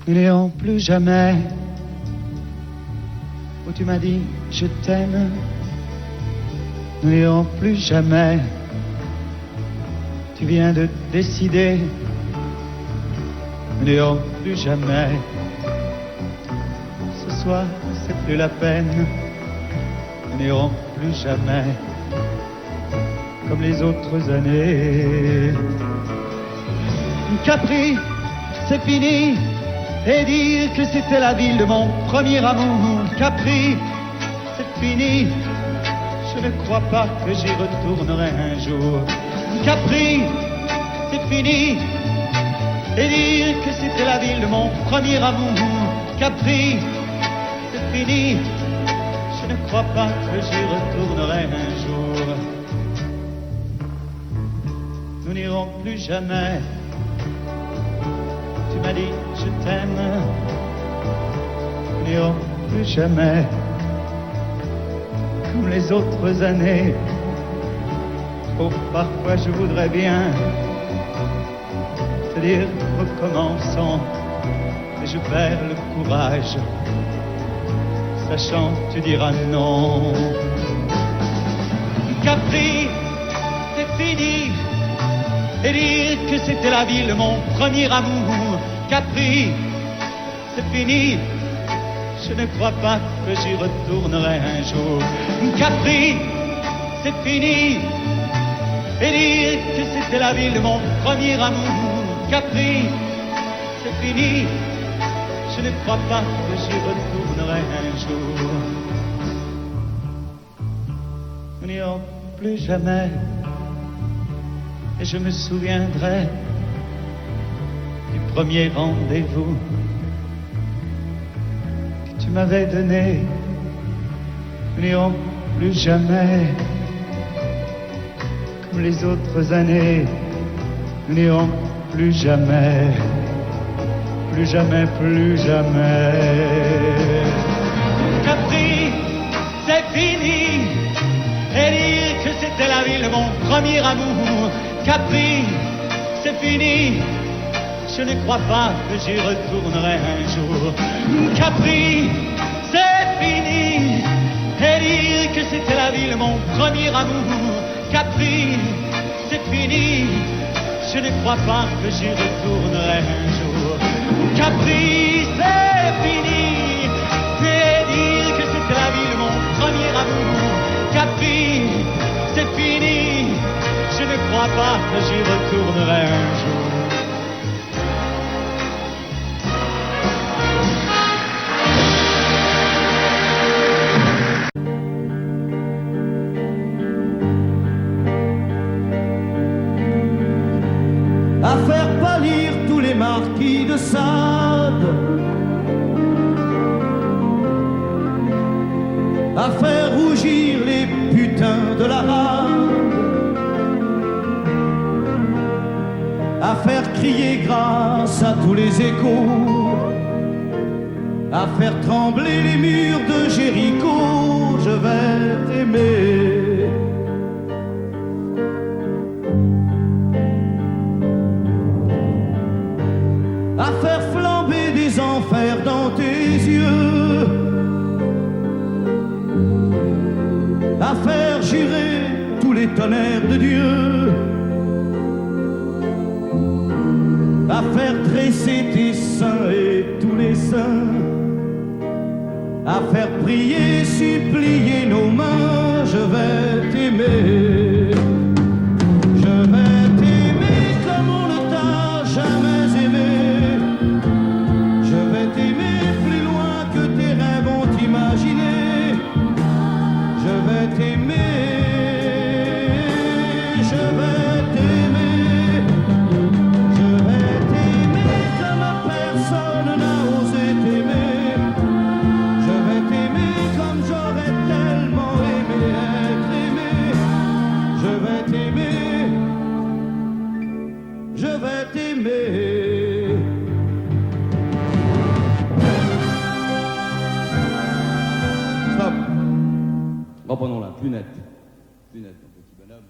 Nous n'irons plus jamais où tu m'as dit je t'aime. Nous n'irons plus jamais. Tu viens de décider. Nous n'irons plus jamais. Ce soir, c'est plus la peine. Nous n'irons plus jamais comme les autres années. Capri, c'est fini. Et dire que c'était la ville de mon premier amour. Capri, c'est fini. Je ne crois pas que j'y retournerai un jour. Capri, c'est fini. Et dire que c'était la ville de mon premier amour. Capri, c'est fini. Je ne crois pas que j'y retournerai un jour. Nous n'irons plus jamais. Tu m'as dit je t'aime. Nous n'irons plus jamais comme les autres années. Oh, parfois je voudrais bien te dire recommençons, mais je perds le courage, sachant que tu diras non. Capri, c'est fini. Et dire que c'était la ville de mon premier amour. Capri, c'est fini. Je ne crois pas que j'y retournerai un jour. Capri, c'est fini. Et dire que c'était la ville de mon premier amour. Capri, c'est fini. Je ne crois pas que j'y retournerai un jour. Nous n'irons plus jamais. Et je me souviendrai du premier rendez-vous que tu m'avais donné. Nous n'irons plus jamais comme les autres années. Nous n'irons plus jamais, plus jamais, plus jamais. Capri, c'est fini. Et dire que c'était la ville de mon premier amour. Capri, c'est fini. Je ne crois pas que j'y retournerai un jour. Capri, c'est fini. Et dire que c'était la ville de mon premier amour. Capri, c'est fini. Je ne crois pas que j'y retournerai un jour. Capri, c'est fini. Et dire que c'était la ville de mon premier amour. Capri, c'est fini. Je ne crois pas que j'y retournerai un jour. À faire pâlir tous les marquis de Sade, à faire rougir les putains de la rade, à faire crier grâce à tous les échos, à faire trembler les murs de Jéricho. Je vais t'aimer. À faire flamber des enfers dans tes yeux, à faire jurer tous les tonnerres de Dieu, à faire dresser tes seins et tous les saints, à faire prier, supplier nos mains. Je vais t'aimer. Je vais t'aimer comme on ne t'a jamais aimé. Je vais t'aimer plus loin que tes rêves ont imaginé. Je vais t'aimer. Je vais t'aimer. Je vais t'aimer comme personne n'a osé t'aimer. Je vais t'aimer comme j'aurais tellement aimé être aimé. Je vais t'aimer. Je vais t'aimer. Stop. Reprenons-la, plus net. Plus net, mon petit bonhomme.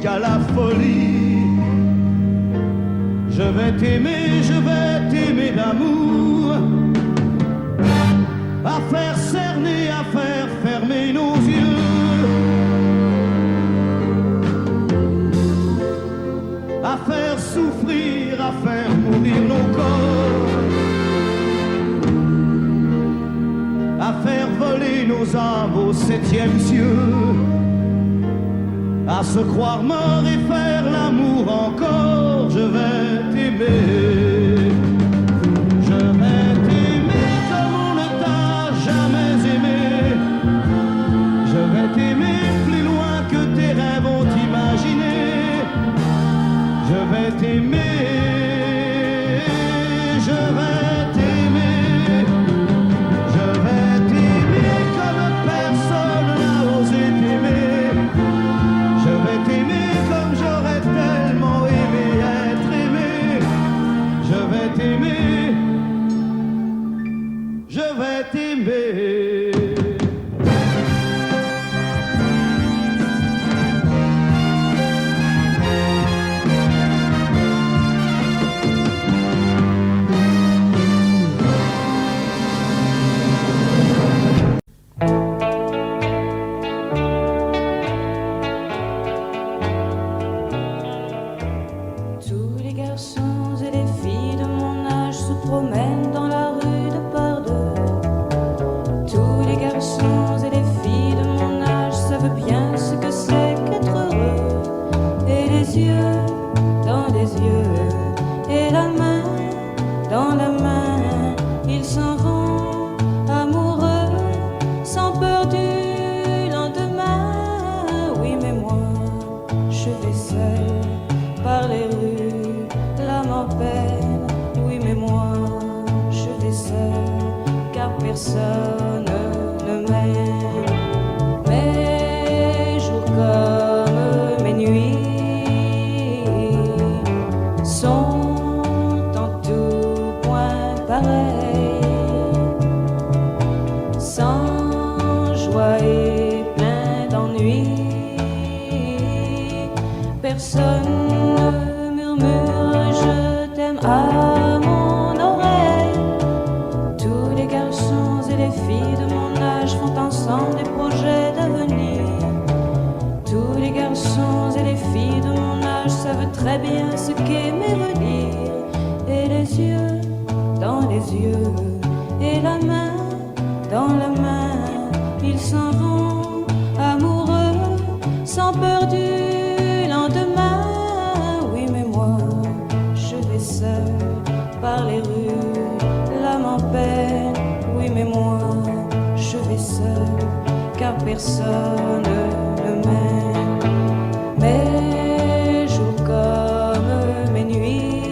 jusqu'à la folie. Je vais t'aimer d'amour, à faire cerner, à faire fermer nos yeux, à faire souffrir, à faire mourir nos corps, à faire voler nos âmes au septième cieux, à se croire mort et faire l'amour encore. Je vais t'aimer, je vais t'aimer comme on ne t'a jamais aimé. Je vais t'aimer plus loin que tes rêves ont imaginé. Je vais t'aimer, je vais t'aimer, je vais t'aimer comme personne n'a osé t'aimer. Je vais t'aimer comme j'aurais tellement aimé être aimé. Je vais t'aimer, je vais t'aimer. Tous les garçons et les filles de mon âge se promènent dans la rue de par deux. Tous les garçons et les filles de mon âge savent bien ce que c'est qu'être heureux. Et les yeux dans les yeux, et la main dans la main, ils s'en vont amoureux, sans peur du lendemain. Oui, mais moi, je vais seul par les rues, l'âme en peine. Oui, mais moi, je vais seul, car personne ne m'aime. Mes jours comme mes nuits sont en tout point pareils, sans joie et plein d'ennui. Personne ne murmure je t'aime à mon oreille. Tous les garçons et les filles de mon âge font ensemble des projets d'avenir. Tous les garçons et les filles de mon âge savent très bien ce qu'aimer veut dire. Et les yeux dans les yeux, et la main dans la main, ils s'en vont amoureux, sans peur du lendemain. Oui, mais moi, je vais seul par les rues, l'âme en peine. Oui, mais moi, je vais seul, car personne ne m'aime. Mes jours comme mes nuits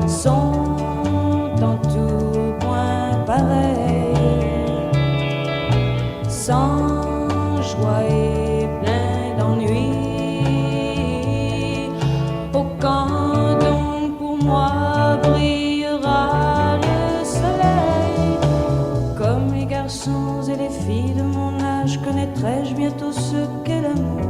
sont en tout point pareils, sans joie et plein d'ennui. Oh, quand donc pour moi brillera le soleil, comme les garçons et les filles de mon âge, connaîtrai-je bientôt ce qu'est l'amour.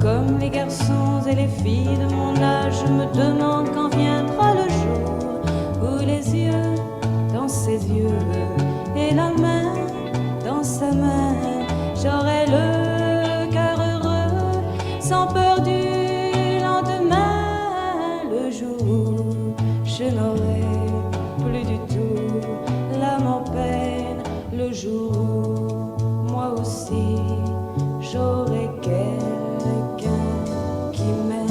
Comme les garçons et les filles de mon âge, je me demande quand viendra le jour où les yeux dans ses yeux, et la main dans sa main, j'aurai le cœur heureux, sans peur du lendemain. Le jour où je n'aurai plus du tout l'âme en peine, le jour où moi aussi j'aurai quelqu'un qui m'aime.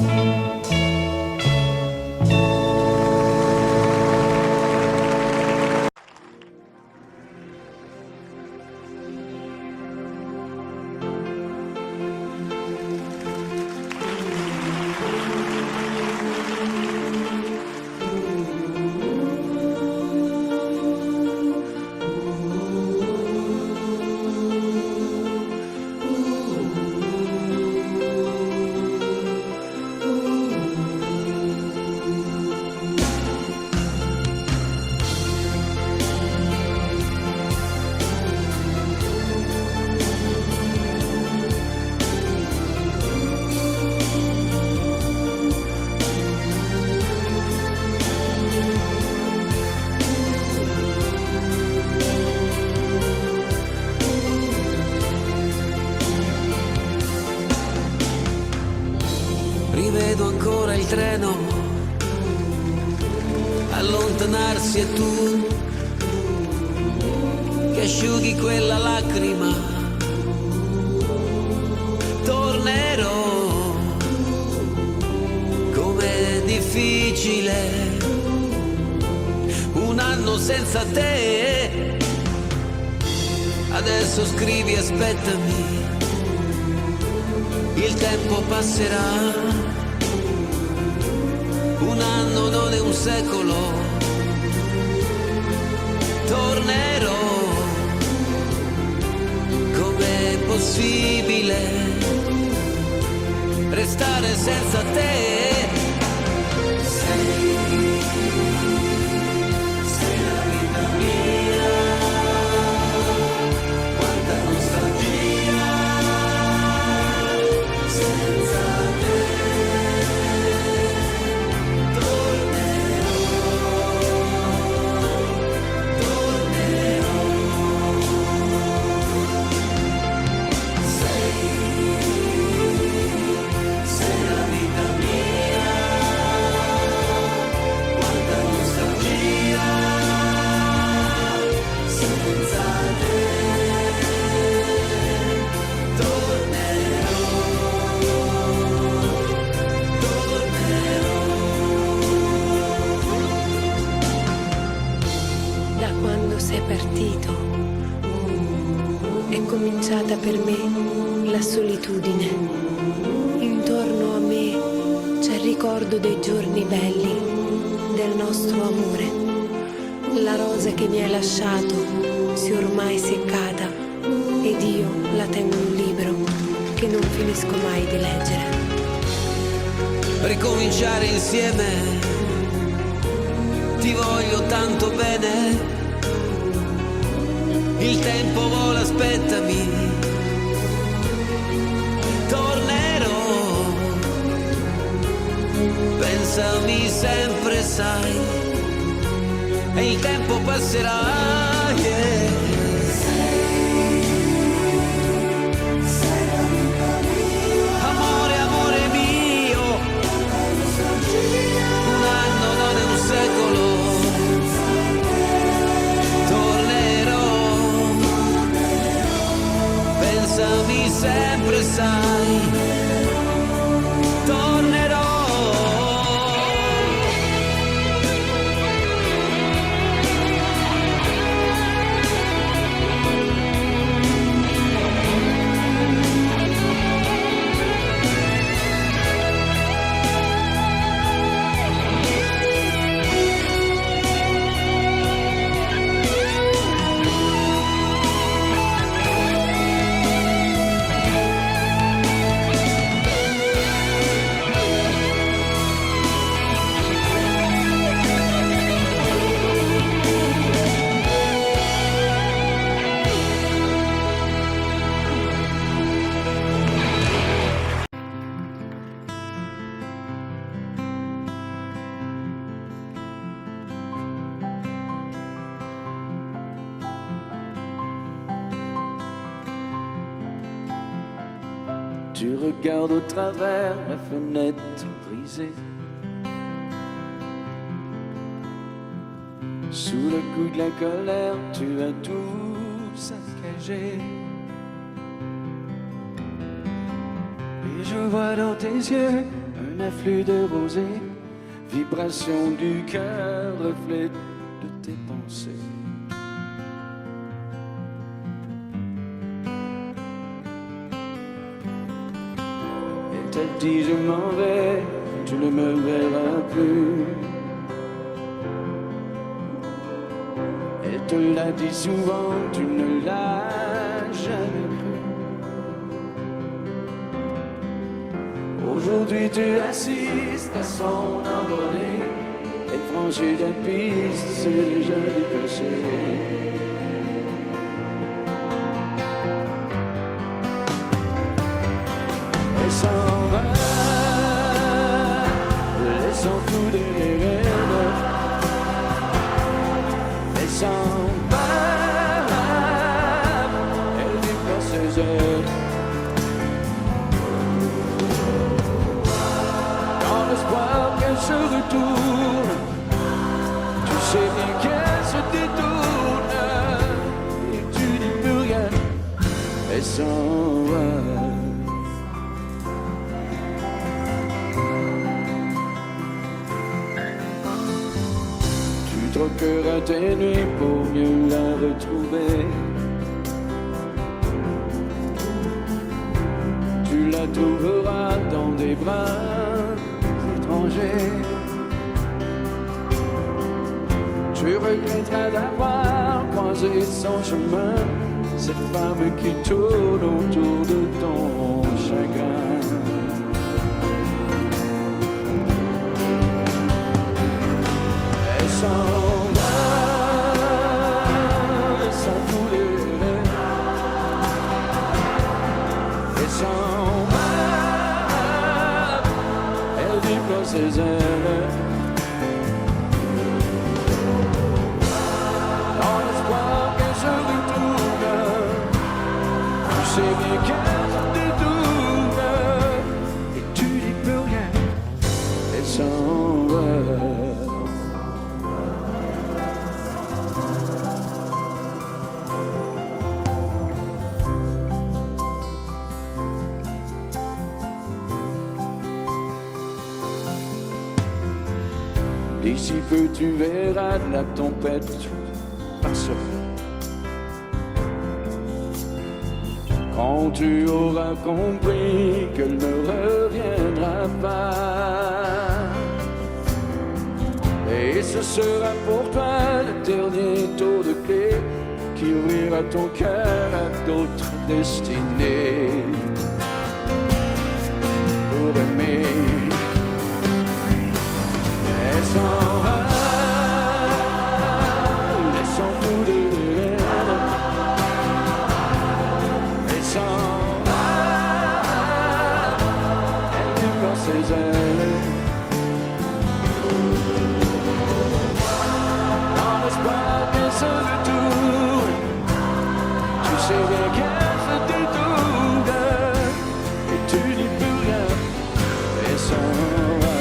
il treno, allontanarsi e tu che asciughi quella lacrima. Tornerò, com'è difficile un anno senza te. Adesso scrivi, aspettami, il tempo passerà. Un anno non è un secolo. Tornerò, com'è possibile restare senza te? Sei la vita mia, quanta nostalgia senza te. Partito, è cominciata per me la solitudine. Intorno a me c'è il ricordo dei giorni belli, del nostro amore. La rosa che mi hai lasciato si è ormai seccata ed io la tengo in un libro che non finisco mai di leggere. Ricominciare insieme, ti voglio tanto bene. Il tempo vola, aspettami, tornerò, pensami sempre, sai, e il tempo passerà, yeah. Sei la vita mia, amore, amore mio, un anno non è un secolo. Pensami sempre, sai, tornerò. Tu regardes au travers la fenêtre brisée. Sous le coup de la colère, tu as tout saccagé. Et je vois dans tes yeux un afflux de rosée, vibration du cœur, reflet de tes pensées. Elle dit je m'en vais, tu ne me verras plus. Elle te l'a dit souvent, tu ne l'as jamais cru. Aujourd'hui tu assistes à son envolée. Elle franchit la piste, c'est déjà décoché. Elle s'en va, laissant tout derrière. Elle s'en va, elle vit par ses heures. Quand l'espoir qu'elle se retourne. Tu sais bien qu'elle se détourne et tu dis plus rien. Elle s'en va. Tu troqueras tes nuits pour mieux la retrouver. Tu la trouveras dans des bras étrangers. Tu regretteras d'avoir croisé son chemin, cette femme qui tourne autour de ton chagrin. Elle s'en va, sans douleur. Elle s'en va, elle déploie ses ailes. Dans l'espoir qu'elle se retourne, tu sais bien qu'elle se détourne et tu dis plus rien. Elle s'en va. D'ici peu tu verras la tempête passer. Quand tu auras compris qu'elle ne reviendra pas. Et ce sera pour toi le dernier tour de clé qui ouvrira ton cœur à d'autres destinées. Pour aimer. Elle s'en va, laissant tout de l'air. Elle s'en va, elle déploie ses ailes. Dans l'espoir qu'elle se retourne, tu sais bien qu'elle se détourne et tu dis plus rien. Elle s'en va.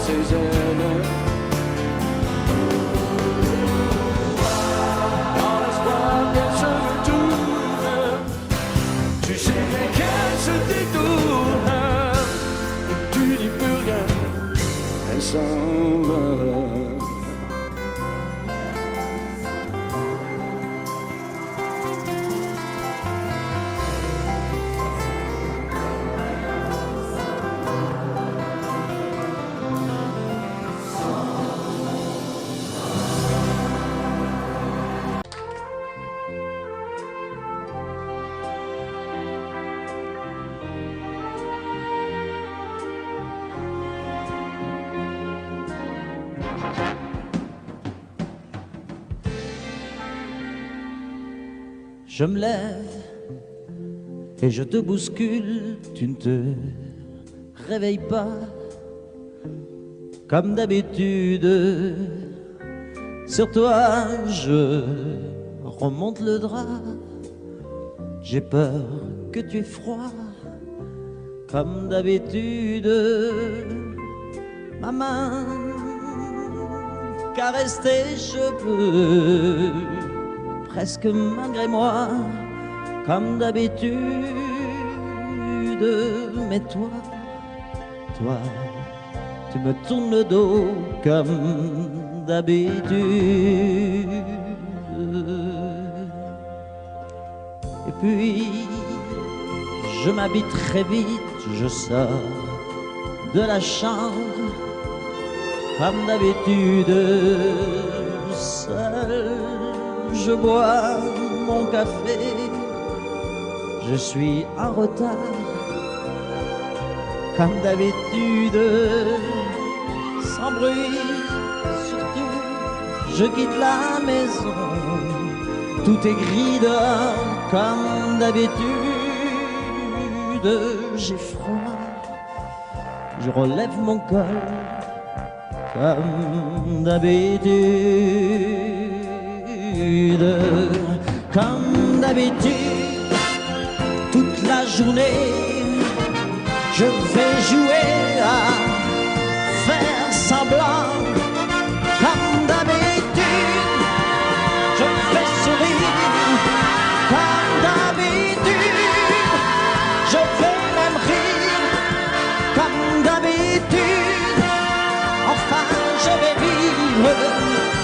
Ses ailes. Dans l'espoir qu'elle se retourne, tu sais bien qu'elle se détourne et tu dis plus rien. Elle s'en va. Je me lève et je te bouscule, tu ne te réveilles pas comme d'habitude. Sur toi je remonte le drap, j'ai peur que tu aies froid comme d'habitude. Ma main caresse tes cheveux, presque malgré moi, comme d'habitude. Mais toi, tu me tournes le dos comme d'habitude. Et puis, je m'habille très vite, je sors de la chambre, comme d'habitude, seul. Je bois mon café, je suis en retard, comme d'habitude, sans bruit, surtout, je quitte la maison, tout est gris dehors, comme d'habitude, j'ai froid, je relève mon col, comme d'habitude, comme d'habitude, toute la journée, je vais jouer à faire semblant, comme d'habitude, je fais sourire, comme d'habitude, je vais même rire, comme d'habitude, enfin je vais vivre,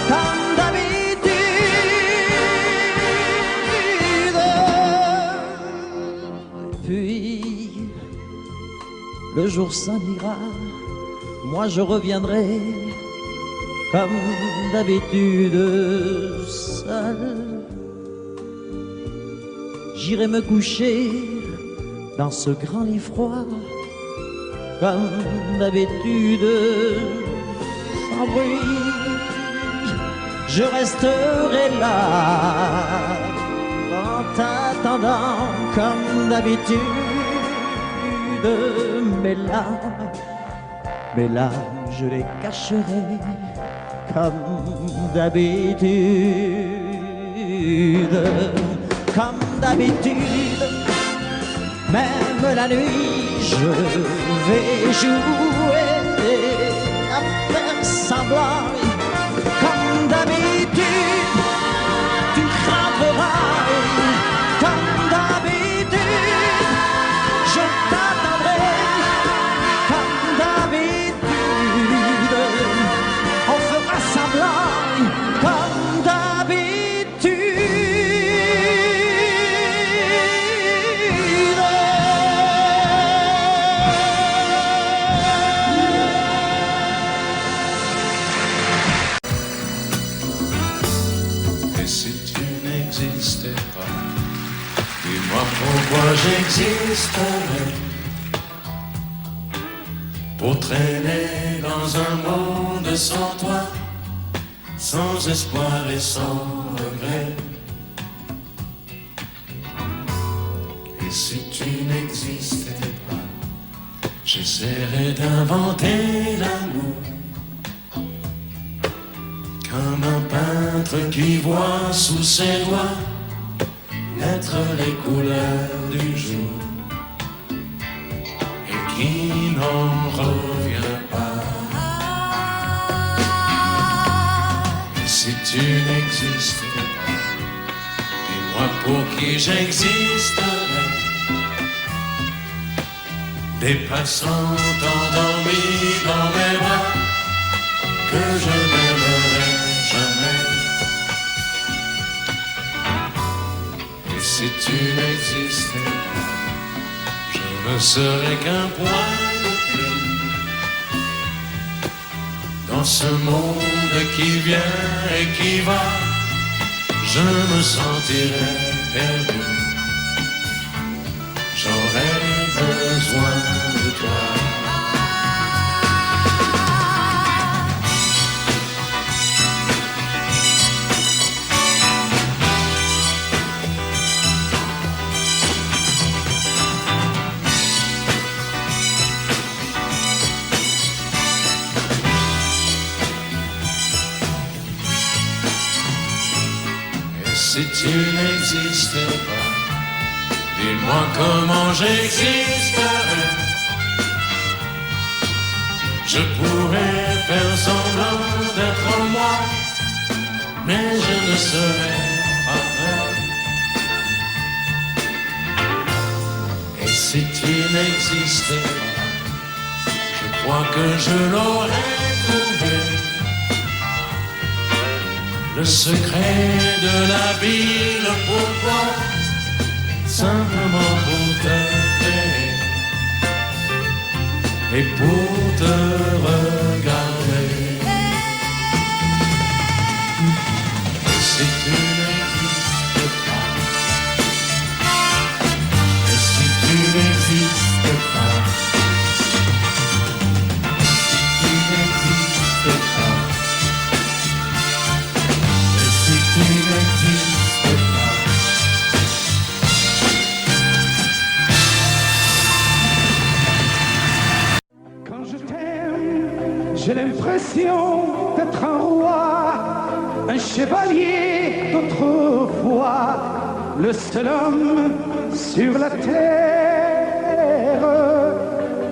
comme d'habitude. Puis, le jour s'en ira, moi je reviendrai, comme d'habitude, seul. J'irai me coucher dans ce grand lit froid, comme d'habitude, sans bruit. Je resterai là, en t'attendant, comme d'habitude. Mes larmes, je les cacherai, comme d'habitude, comme d'habitude. Même la nuit, je vais jouer à faire semblant, comme d'habitude. Tu rentreras, comme d'habitude. Je t'attendrai, comme d'habitude. On fera semblant, comme d'habitude. Et si tu n'existais pas, dis-moi pourquoi j'existerais. Pour traîner dans un monde sans toi, sans espoir et sans regret. Et si tu n'existais pas, j'essaierais d'inventer l'amour, comme un peintre qui voit sous ses doigts naître les couleurs du jour et qui n'en revient pas. Et si tu n'existais pas, dis-moi pour qui j'existerais. Des passants endormis dans mes bras que je n'aimerais jamais. Et si tu n'existais pas, je ne serais qu'un point de plus dans ce monde qui vient et qui va. Je me sentirais perdu. J'aurais besoin de toi. Si tu n'existais pas, dis-moi comment j'existerais. Je pourrais faire semblant d'être moi, mais je ne serais pas vrai. Et si tu n'existais pas, je crois que je l'aurais trouvé. Le secret de la vie, le pourquoi, simplement pour t'aimer et pour te regarder. Et si tu n'existes pas, et si tu n'existes pas, si tu n'existes pas, tu n'existes pas. Quand je t'aime, j'ai les d'être un roi, un chevalier d'autrefois, le seul homme sur la terre.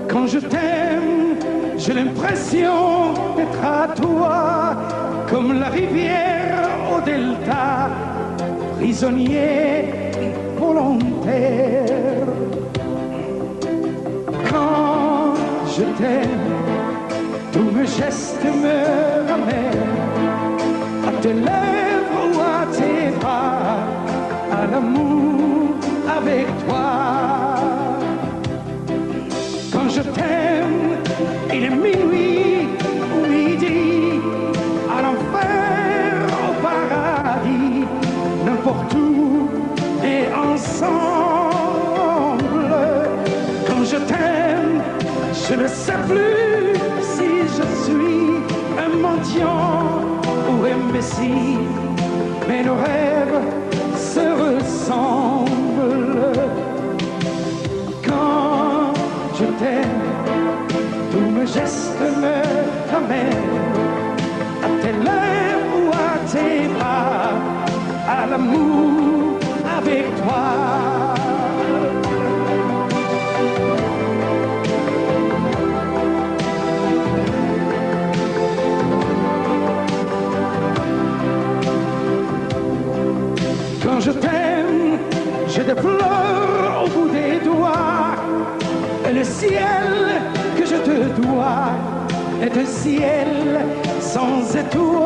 Quand je t'aime, j'ai l'impression d'être à toi, comme la rivière au delta, prisonnier volontaire. Quand je t'aime, tous mes gestes me ramènent à tes lèvres ou à tes bras, à l'amour avec toi. Quand je t'aime, il est minuit ou midi, à l'enfer, au paradis, n'importe où et ensemble. Quand je t'aime, je ne sais plus si je suis un mendiant ou un messie, mais nos rêves se ressemblent. Quand je t'aime, tous mes gestes me ramènent à tes lèvres ou à tes bras, à l'amour avec toi. Quand je t'aime, j'ai des fleurs au bout des doigts, et le ciel que je te dois est un ciel sans étoiles.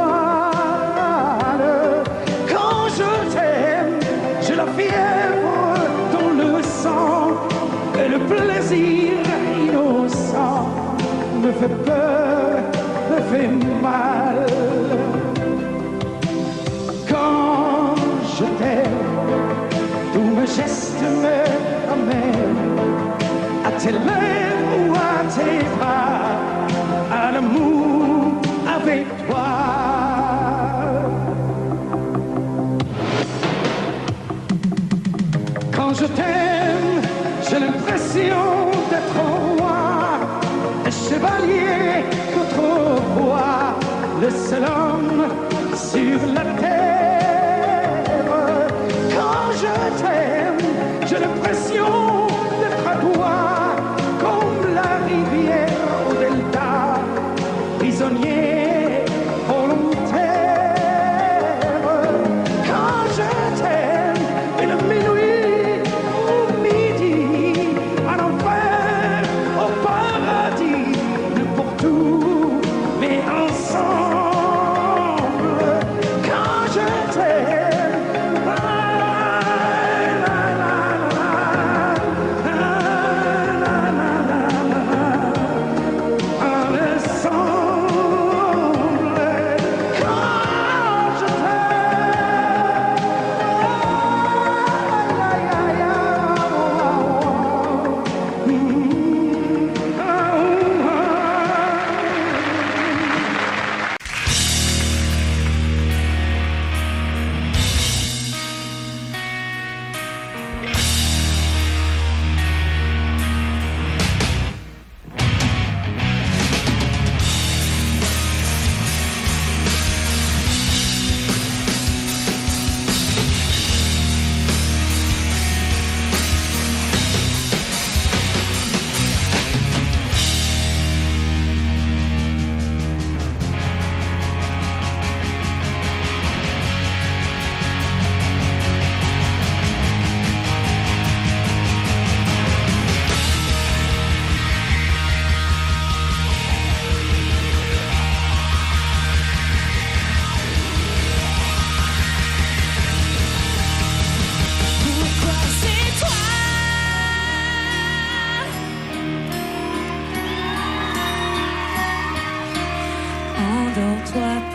Quand je t'aime, j'ai la fièvre dans le sang, et le plaisir innocent me fait peur, me fait mal. Quand je t'aime, tous mes gestes me ramènent à tes lèvres ou à tes bras, à l'amour avec toi. Quand je t'aime, j'ai l'impression d'être un roi, un chevalier d'autrefois, le seul homme sur la terre. Quand je t'aime, j'ai l'impression d'être à toi, comme la rivière au delta, prisonnier volontaire. Quand je t'aime, il est minuit ou midi, à l'enfer, au paradis, n'importe où, mais ensemble. Quand je t'aime,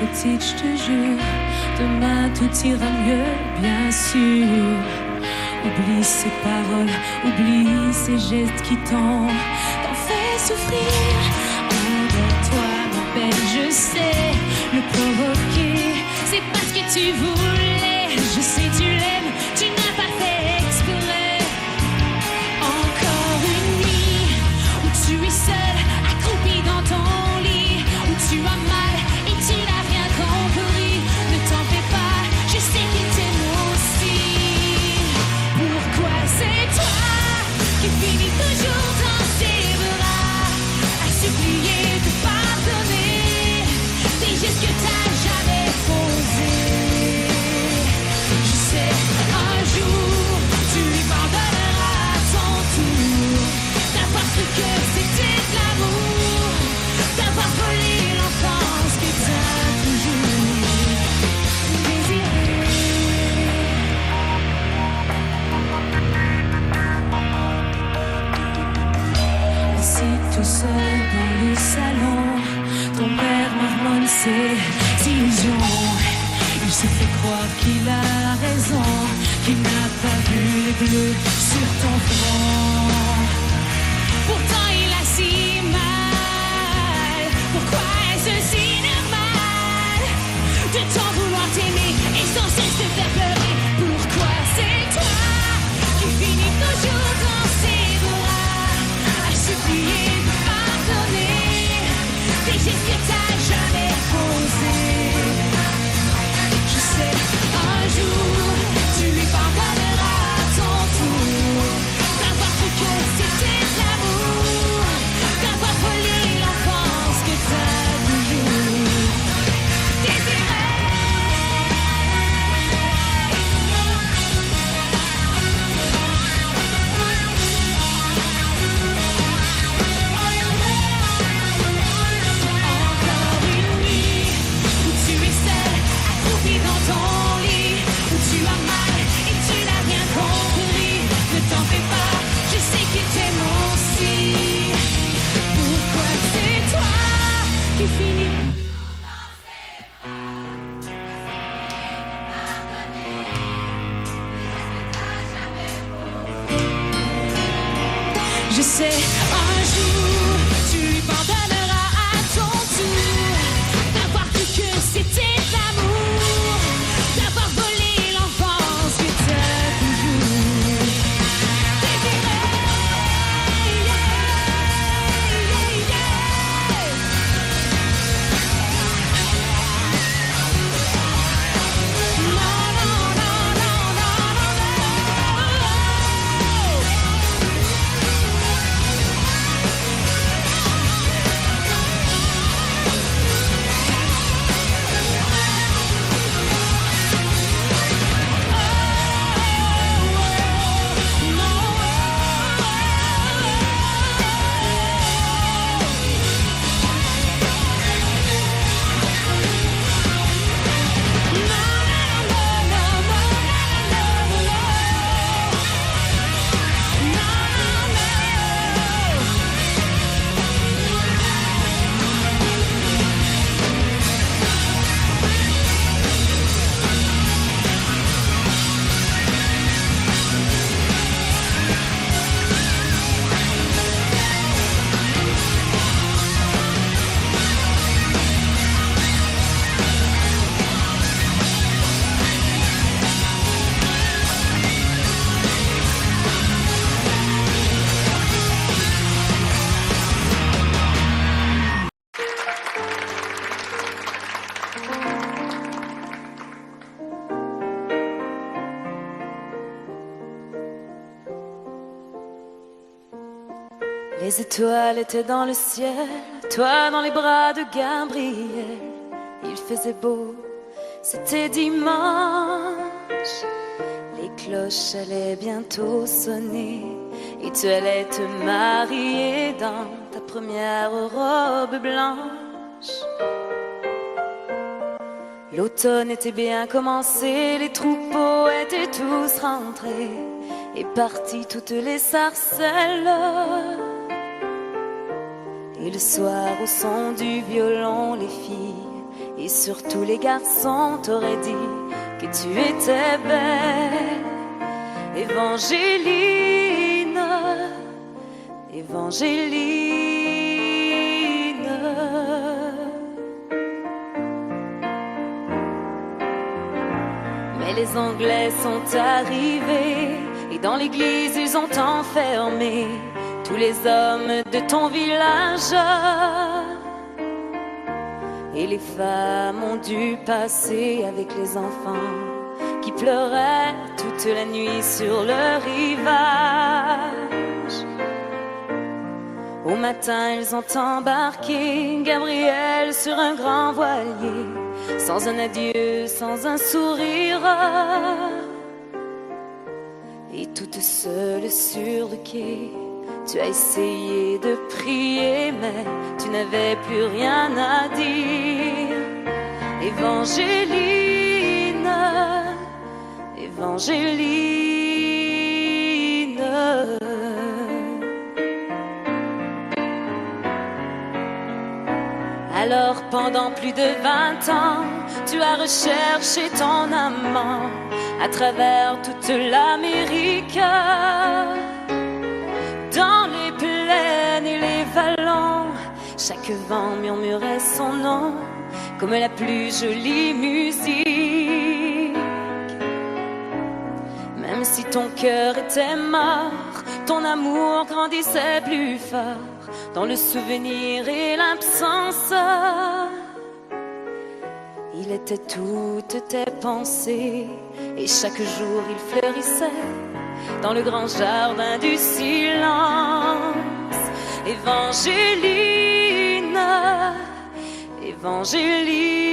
petite, je te jure, demain tout ira mieux, bien sûr. Oublie ces paroles, oublie ces gestes qui t'ont fait souffrir. Endors-toi, ma belle, je sais le provoquer. C'est parce que tu voulais, je sais tu l'aimes, tu n'as pas fait exprès. Encore une nuit où tu es seule, accroupie dans ton lit, où tu as mal et ses illusions. Il se fait croire qu'il a raison, qu'il n'a pas vu les bleus sur ton front. Pourtant il a si mal. Pourquoi est-ce si normal de t'en vouloir t'aimer et sans cesse te faire pleurer? Pourquoi c'est toi qui finis toujours dans ses bras à supplier de pardonner des gestes que t'as jamais posés? Je sais, un jour tu lui pardonneras à ton tour d'avoir cru que c'était de l'amour, d'avoir volé l'enfance que t'as toujours désirée. Encore une nuit où tu es seule, accroupie dans ton lit, où tu as mal et tu n'as rien compris. Ne t'en fais pas, je sais qu'il t'aime aussi. Pourquoi c'est toi qui finis? Je sais, un jour, tu lui pardonneras à ton tour d'avoir cru que c'était de l'amour, d'avoir volé l'enfance que t'as toujours désirée. Non, non, non, non, non, non, non. Les étoiles étaient dans le ciel, toi dans les bras de Gabriel. Il faisait beau, c'était dimanche. Les cloches allaient bientôt sonner et tu allais te marier dans ta première robe blanche. L'automne était bien commencé, les troupeaux étaient tous rentrés et partis toutes les sarcelles. Et le soir au son du violon, les filles et surtout les garçons t'auraient dit que tu étais belle. Évangéline, Évangéline. Mais les Anglais sont arrivés et dans l'église ils ont enfermé tous les hommes de ton village. Et les femmes ont dû passer avec les enfants qui pleuraient toute la nuit sur le rivage. Au matin ils ont embarqué Gabriel sur un grand voilier, sans un adieu, sans un sourire. Et toute seule sur le quai, tu as essayé de prier, mais tu n'avais plus rien à dire. Évangéline, Évangéline. À Alors pendant plus de 20 ans, tu as recherché ton amant à travers toute l'Amérique, dans les plaines et les vallons. Chaque vent murmurait son nom comme la plus jolie musique. Même si ton cœur était mort, ton amour grandissait plus fort dans le souvenir et l'absence. Il était toutes tes pensées et chaque jour il fleurissait dans le grand jardin du silence. Évangéline, Évangéline.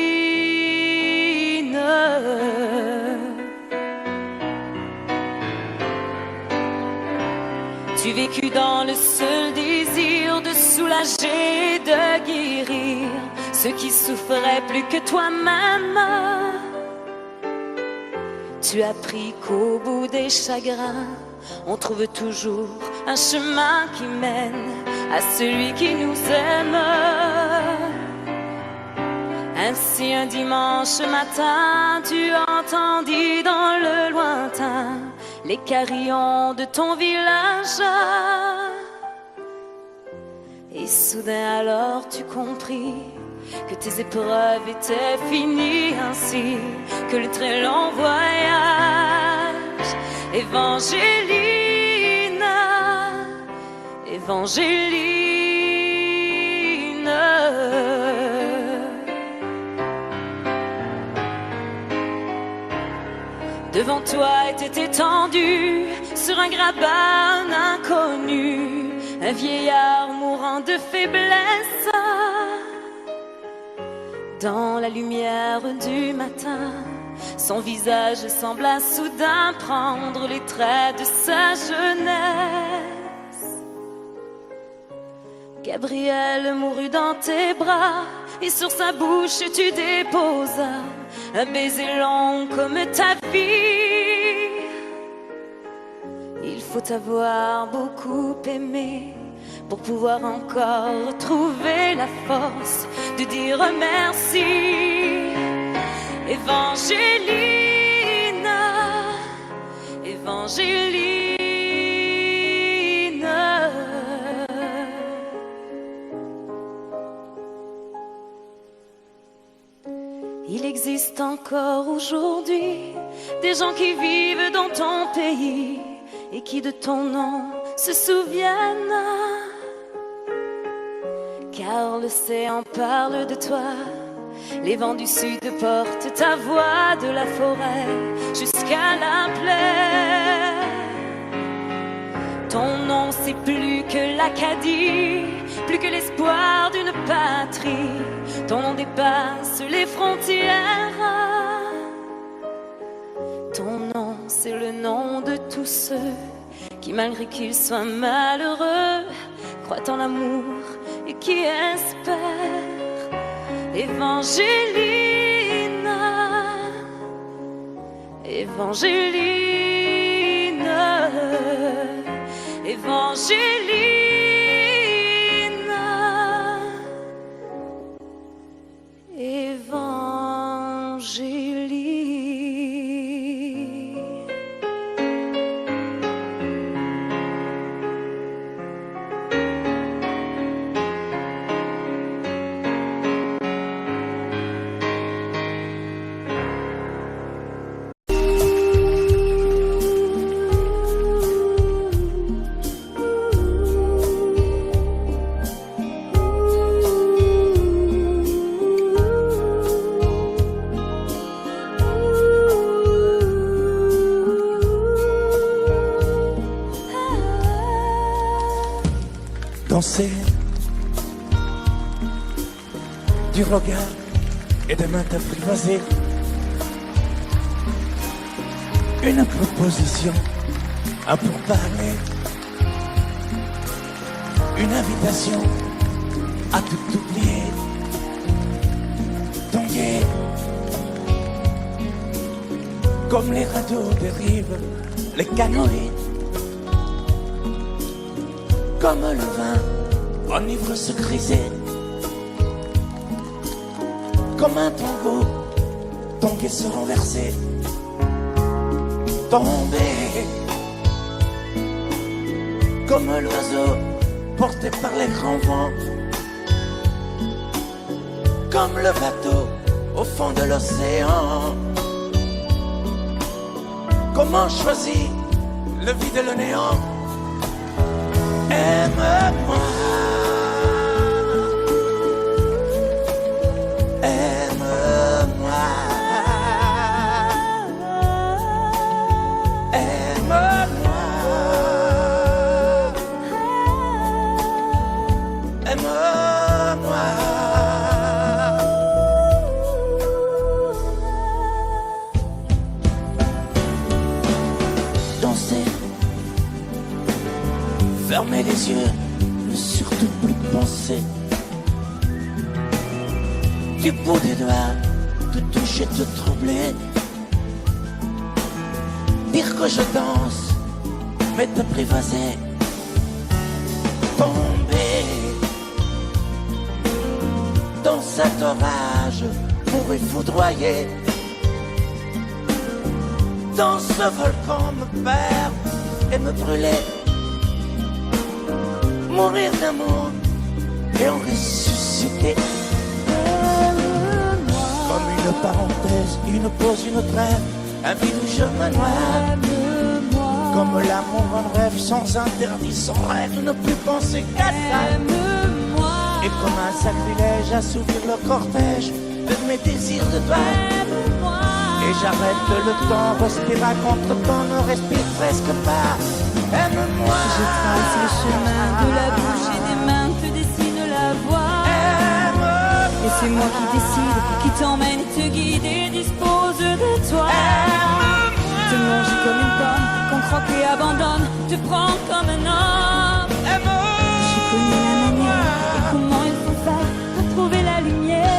Tu vécus dans le seul désir de soulager, de guérir ceux qui souffraient plus que toi-même. Tu as appris qu'au bout des chagrins, on trouve toujours un chemin qui mène à celui qui nous aime. Ainsi un dimanche matin, tu entendis dans le lointain les carillons de ton village. Et soudain alors tu compris que tes épreuves étaient finies, ainsi que le très long voyage. Évangéline, Évangéline. Devant toi était étendu sur un grabat un inconnu, un vieillard mourant de faiblesse. Dans la lumière du matin, son visage sembla soudain prendre les traits de sa jeunesse. Gabriel mourut dans tes bras et sur sa bouche tu déposas un baiser long comme ta vie. Il faut avoir beaucoup aimé pour pouvoir encore retrouver la force de dire merci. Évangéline, Évangéline. Il existe encore aujourd'hui des gens qui vivent dans ton pays et qui de ton nom se souviennent. Car l'océan parle de toi, les vents du sud portent ta voix de la forêt jusqu'à la plaine. Ton nom c'est plus que l'Acadie, plus que l'espoir d'une patrie. Ton nom dépasse les frontières. Ton nom c'est le nom de tous ceux qui malgré qu'ils soient malheureux croient en l'amour et qui espèrent. Évangéline, Évangéline, Évangéline, Évangéline. Danser du regard et des mains apprivoisées, une proposition à pourparler, une invitation à tout oublier, tanguer comme les radeaux dérivent, les canoës. Comme le vin enivre ce grisé, comme un tombeau, ton se renversé, tomber comme l'oiseau porté par les grands vents, comme le bateau au fond de l'océan. Comment choisir le vide et le néant? Aime-moi, aime-moi, aime-moi, aime-moi. Danser, fermer les yeux, ne surtout plus penser. Du bout des doigts, te toucher, te troubler. Dire que je danse, mais t'apprivoiser. Tomber dans cet orage pour y foudroyer. Dans ce volcan me perdre et me brûler. Mourir d'amour et en ressusciter. Comme une parenthèse, une pause, une trêve, un vide où je me noie. Comme l'amour en rêve, sans interdit, sans règle, ne plus penser qu'à ça. Et comme un sacrilège, assouvir le cortège de mes désirs de toi. Et j'arrête le temps, respire à contre-temps, ne respire presque pas. Aime-moi. Je trace le chemin de la bouche et des mains, te dessine la voie. Et c'est moi qui décide, qui t'emmène, te guide et dispose de toi. Te manger comme une pomme, qu'on croque et abandonne, te prends comme un homme. J'ai connu la manière et comment il faut faire pour trouver la lumière.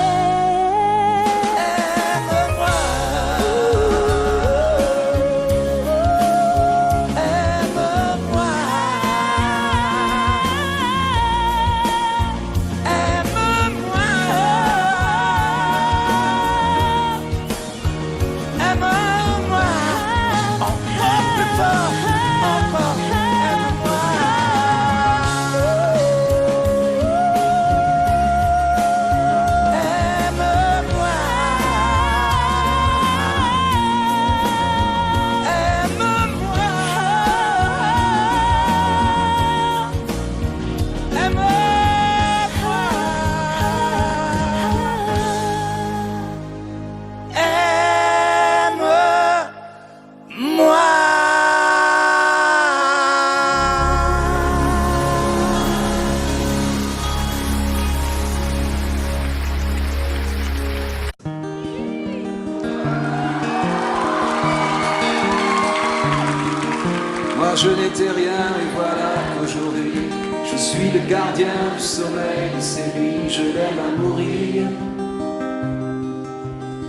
Je n'étais rien et voilà qu'aujourd'hui je suis le gardien du sommeil de ces nuits. Je l'aime à mourir.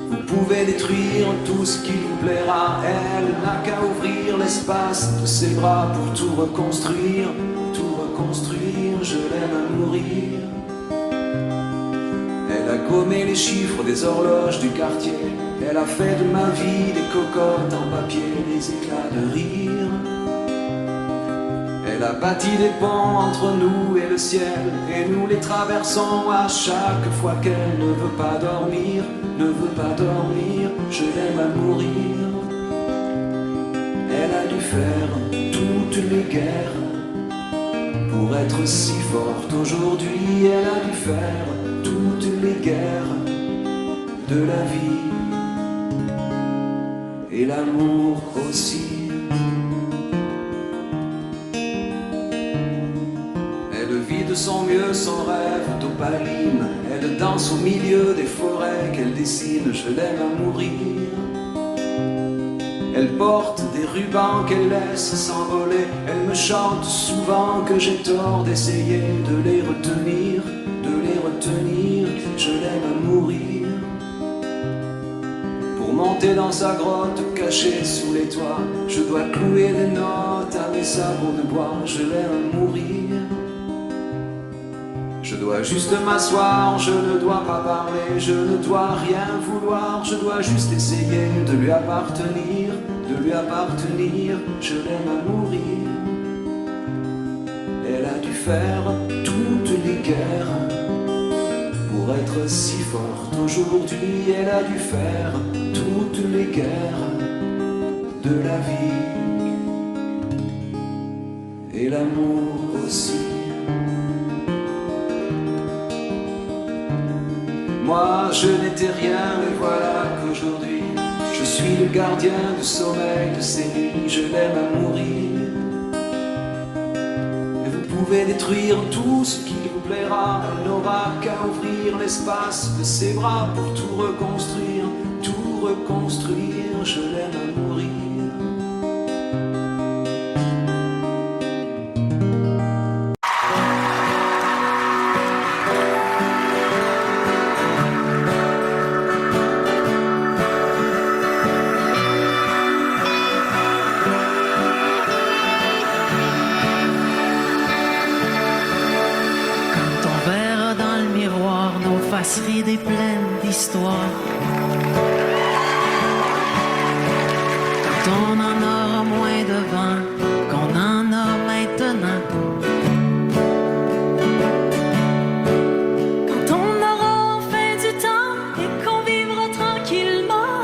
Vous pouvez détruire tout ce qui vous plaira. Elle n'a qu'à ouvrir l'espace de ses bras pour tout reconstruire. Tout reconstruire, je l'aime à mourir. Elle a gommé les chiffres des horloges du quartier. Elle a fait de ma vie des cocottes en papier, des éclats de rire. Elle a bâti des ponts entre nous et le ciel, et nous les traversons à chaque fois qu'elle ne veut pas dormir, ne veut pas dormir, je l'aime à mourir. Elle a dû faire toutes les guerres pour être si forte aujourd'hui. Elle a dû faire toutes les guerres de la vie et l'amour aussi. De son mieux, son rêve d'opaline. Elle danse au milieu des forêts qu'elle dessine. Je l'aime à mourir. Elle porte des rubans qu'elle laisse s'envoler. Elle me chante souvent que j'ai tort d'essayer de les retenir, de les retenir. Je l'aime à mourir. Pour monter dans sa grotte cachée sous les toits, je dois clouer des notes à mes sabots de bois. Je l'aime à mourir. Je dois juste m'asseoir, je ne dois pas parler, je ne dois rien vouloir, je dois juste essayer de lui appartenir, je l'aime à mourir. Elle a dû faire toutes les guerres pour être si forte aujourd'hui, elle a dû faire toutes les guerres de la vie et l'amour aussi. Moi je n'étais rien, mais voilà qu'aujourd'hui je suis le gardien du sommeil de ces nuits, je l'aime à mourir. Mais vous pouvez détruire tout ce qui vous plaira, elle n'aura qu'à ouvrir l'espace de ses bras pour tout reconstruire, je l'aime à mourir. Des plaines d'histoire. Quand on en aura moins de vent qu'on en a maintenant. Quand on aura enfin du temps et qu'on vivra tranquillement.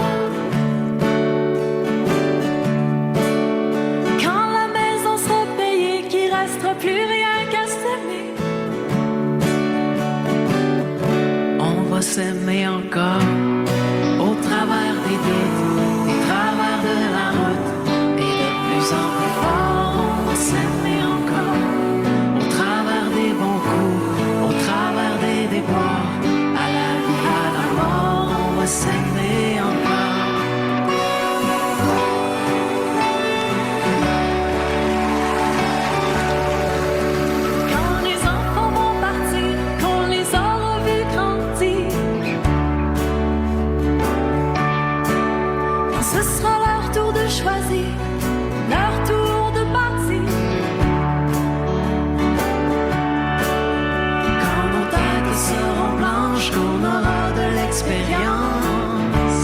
Quand la maison sera payée, qu'il restera plus rien qu'à s'aimer. S'aimer encore au travers des vides, au travers de la route, et de plus en plus fort, on va s'aimer encore au travers des bons coups, au travers des déboires, à la vie, à la mort, on va s'aimer encore. Quand les enfants vont partir, qu'on les aura vus grandir, ce sera leur tour de choisir, leur tour de partir. Quand nos têtes seront blanches, qu'on aura de l'expérience.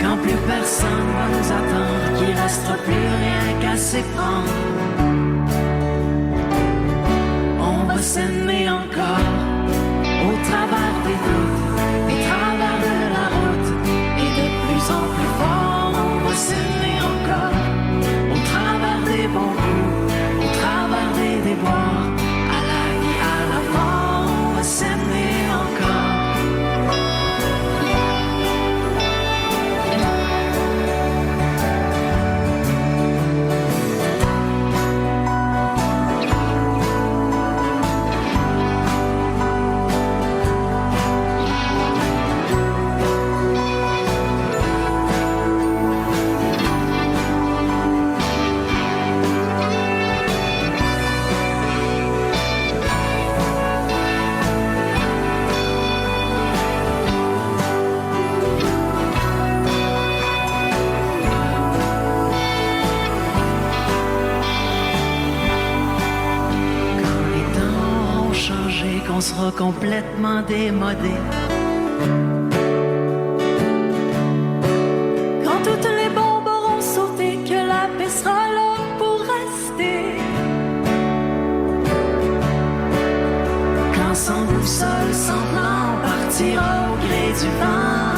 Quand plus personne va nous attendre, qu'il restera plus rien qu'à s'éprendre. On va s'aimer encore au travers des doutes, au travers de la route, et de plus en plus fort, on va s'aimer encore au travers des bons coups, au travers des déboires, à la vie, à la mort, on va s'aimer encore. On sera complètement démodé. Quand toutes les bombes auront sauté, que la paix sera là pour rester. Quand sans boussole, sans plan, on partira au gré du vent.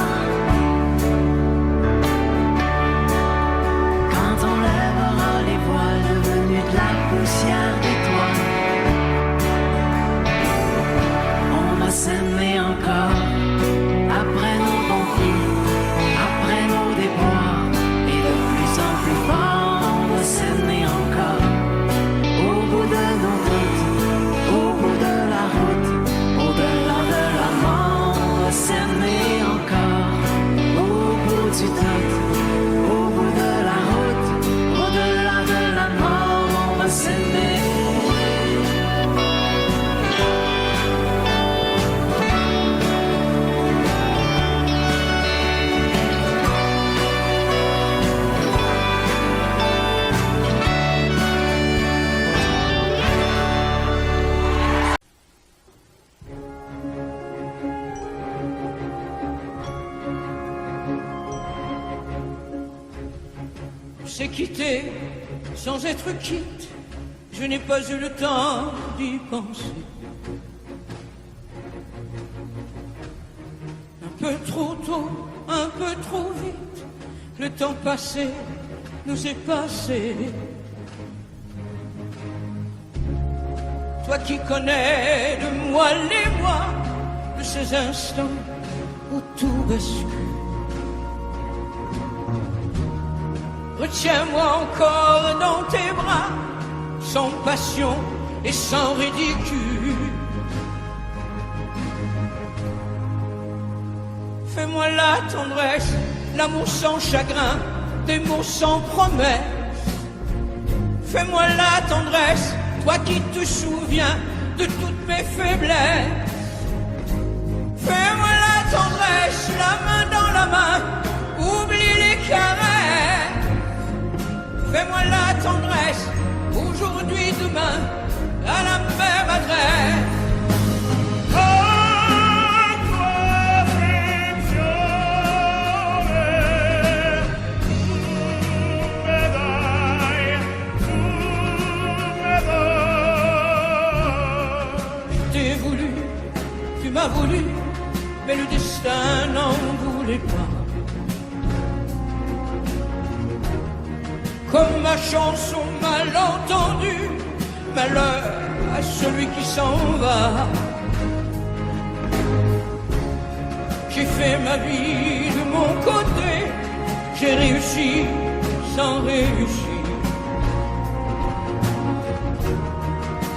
Quand on lèvera les voiles devenus de la poussière d'étoiles, s'aimer encore après nos bons coups, après nos déboires, et de plus en plus fort, on va s'aimer encore au bout de nos doutes, au bout de la route, au-delà de la mort, on va s'aimer encore. s'est quitté sans être quitte. Je n'ai pas eu le temps d'y penser. Un peu trop tôt, un peu trop vite, le temps passé nous est passé. Toi qui connais de moi les mois, de ces instants où tout bascule. Retiens-moi encore dans tes bras, sans passion et sans ridicule. Fais-moi la tendresse, l'amour sans chagrin, des mots sans promesse. Fais-moi la tendresse, toi qui te souviens de toutes mes faiblesses. Fais-moi la tendresse, la main dans la main, oublie les caresses. Fais-moi la tendresse, aujourd'hui, demain, à la même adresse. Tu m'as voulu, mais le destin n'en voulait pas. Comme ma chanson mal entendue, malheur à celui qui s'en va. J'ai fait ma vie de mon côté, j'ai réussi sans réussir.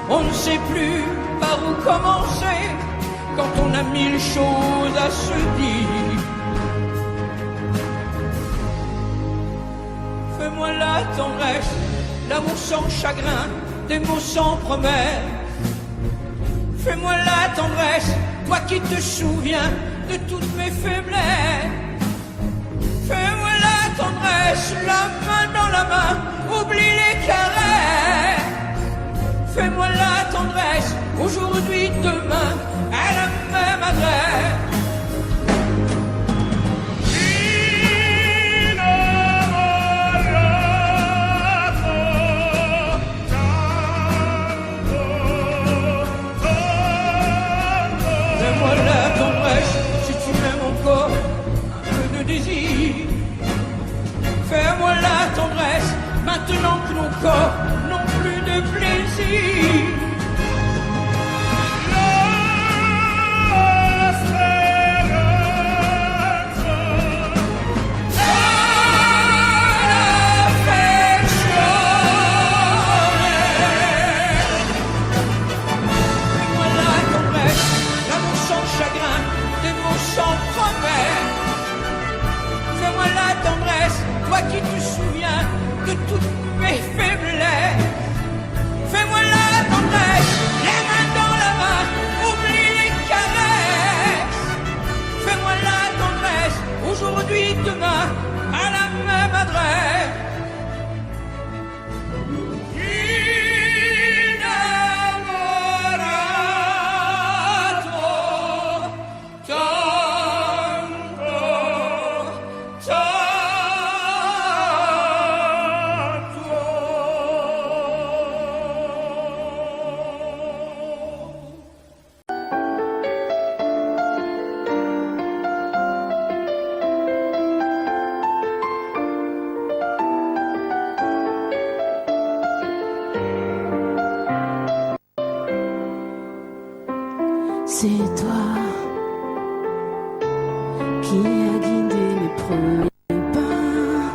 On ne sait plus par où commencer quand on a mille choses à se dire. Fais-moi la tendresse, l'amour sans chagrin, des mots sans promesse. Fais-moi la tendresse, toi qui te souviens de toutes mes faiblesses. Fais-moi la tendresse, la main dans la main, oublie les caresses. Fais-moi la tendresse, aujourd'hui, demain, à la même adresse. Fais-moi la tendresse, si tu m'aimes encore, un peu de désir. Fais-moi la tendresse, maintenant que nos corps n'ont plus de plaisir. Fais-moi la tendresse, toi qui te souviens de toutes mes faiblesses. Fais-moi la tendresse, les mains dans la main, oublie les caresses. Fais-moi la tendresse, aujourd'hui, demain, à la même adresse. C'est toi qui as guidé mes premiers pas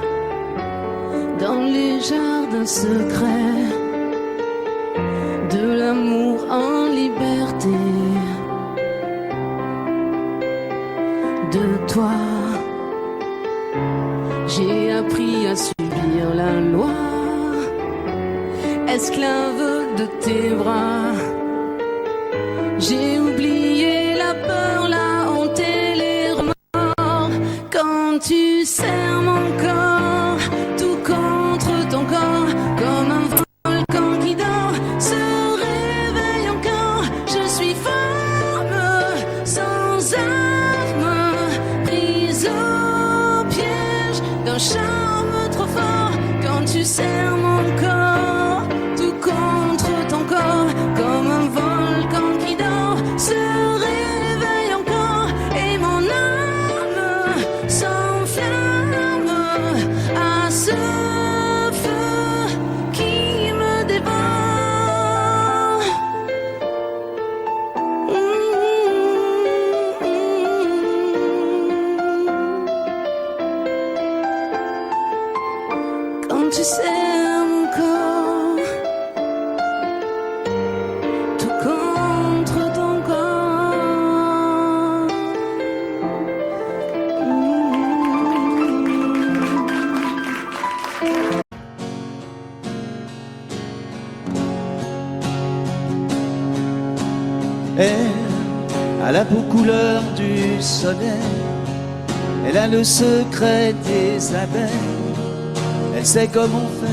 dans les jardins secrets de l'amour en liberté. De toi, j'ai appris à subir la loi, esclave de tes bras. J'ai oublié la peur, la honte et les remords. Quand tu serres mon corps, tout contre ton corps, comme un volcan qui dort, se réveille encore. Je suis femme, sans armes, prise au piège d'un charme trop fort. Quand serres mon corps, tout contre ton corps, comme un volcan qui dort, se réveille encore, et mon âme s'enflamme à ce feu qui me dévore. Quand tu serres mon corps, tout contre ton corps. Elle a la peau couleur du soleil, elle a le secret des abeilles, elle sait comment faire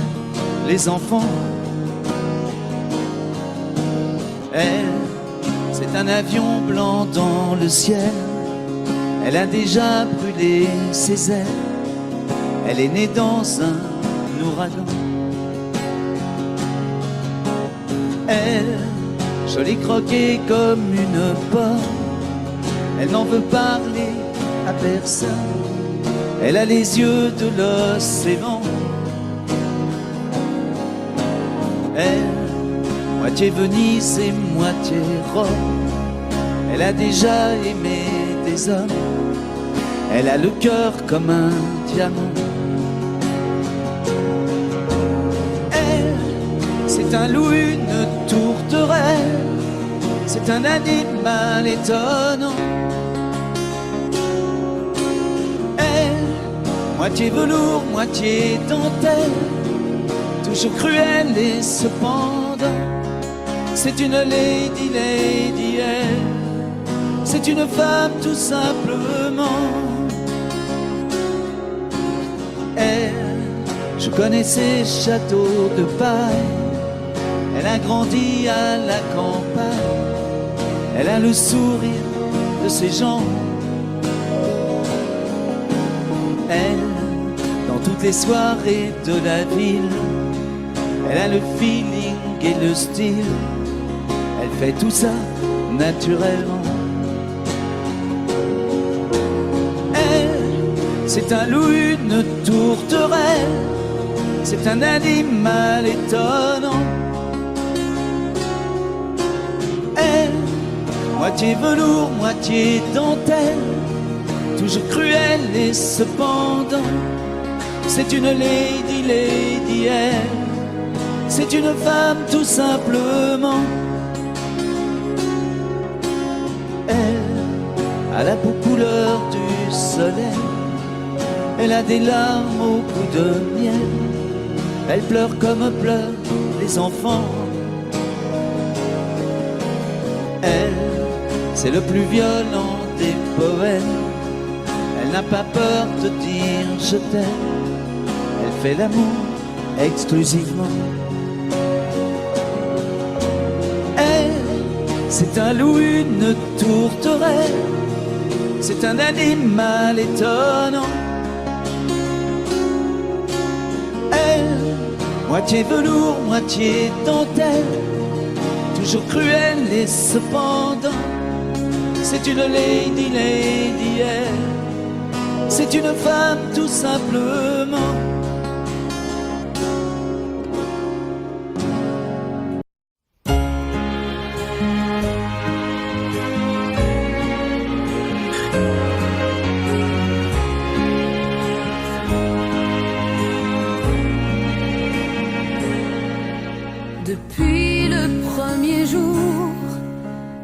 les enfants. Elle, c'est un avion blanc dans le ciel, elle a déjà brûlé ses ailes, elle est née dans un ouragan. Elle, jolie croquée comme une pomme, elle n'en veut parler à personne, elle a les yeux de l'océan. Elle, moitié Venise et moitié Rome, elle a déjà aimé des hommes, elle a le cœur comme un diamant. Elle, c'est un loup, une tourterelle, c'est un animal étonnant. Elle, moitié velours, moitié dentelle, toujours cruelle et cependant, c'est une lady, lady, elle, c'est une femme tout simplement. Elle, je connais ses châteaux de paille, elle a grandi à la campagne, elle a le sourire de ses gens. Elle, dans toutes les soirées de la ville, elle a le feeling et le style, elle fait tout ça naturellement. Elle, c'est un loup, une tourterelle, c'est un animal étonnant. Elle, moitié velours, moitié dentelle, toujours cruelle et cependant, c'est une lady, lady, elle, c'est une femme tout simplement. Elle a la peau couleur du soleil, elle a des larmes au goût de miel, elle pleure comme pleurent les enfants. Elle, c'est le plus violent des poèmes, elle n'a pas peur de dire je t'aime, elle fait l'amour exclusivement. C'est un loup, une tourterelle, c'est un animal étonnant. Elle, moitié velours, moitié dentelle, toujours cruelle et cependant, c'est une lady, lady, elle, c'est une femme tout simplement. Depuis le premier jour,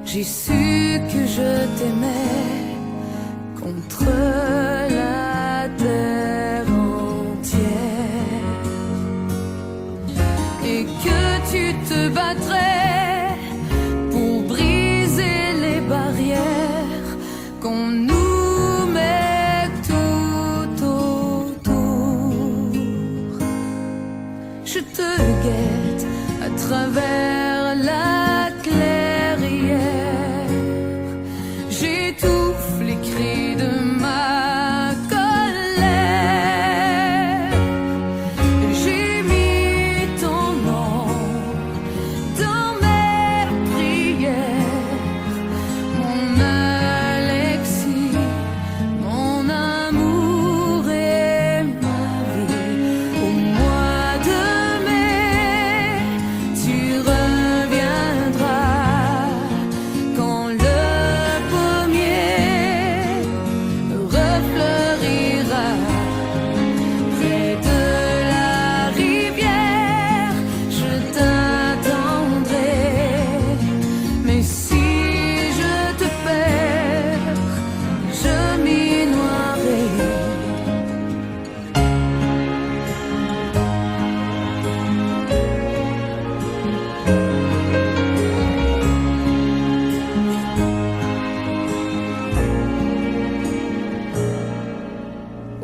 j'ai su que je t'aimais contre la terre entière.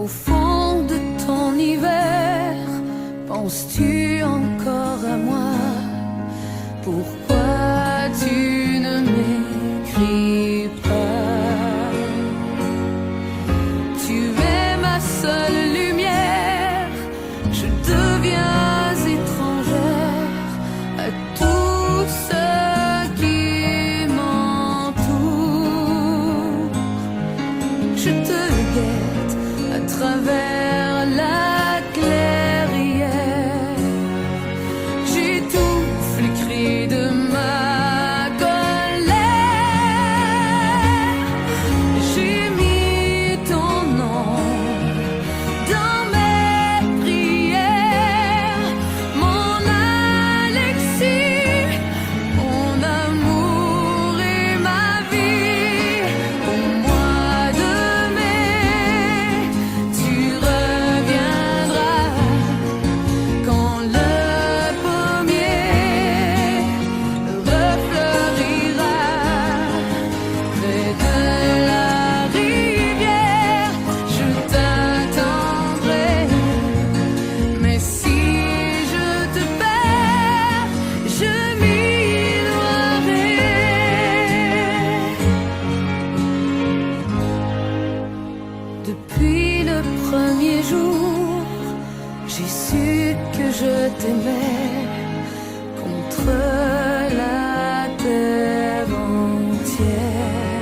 Au fond de ton hiver, penses-tu encore à moi? Pourquoi tu ne m'écris pas? Tu es ma seule lumière, je deviens étrangère à tout ce qui m'entoure. Je te guette à travers la clairière, j'étouffe les cris de ma colère. J'ai mis ton nom dans mes prières, mon Alexis, mon amour et ma vie. Au mois de mai, tu reviendras quand le pommier refleurira près de la rivière. Je t'attendrai, mais si je te perds, je m'y noierai. Depuis le premier jour, j'ai su que je t'aimais contre la terre entière,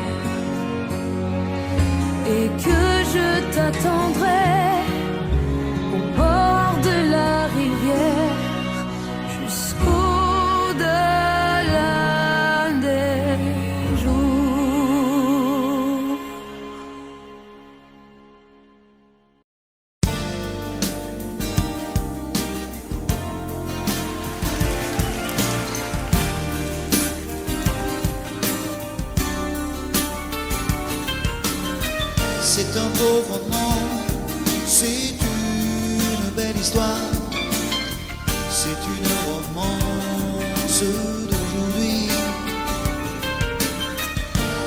et que je t'attendrai au bord de la rivière jusqu'au-delà des jours. C'est un beau roman, c'est une belle histoire, c'est une romance d'aujourd'hui.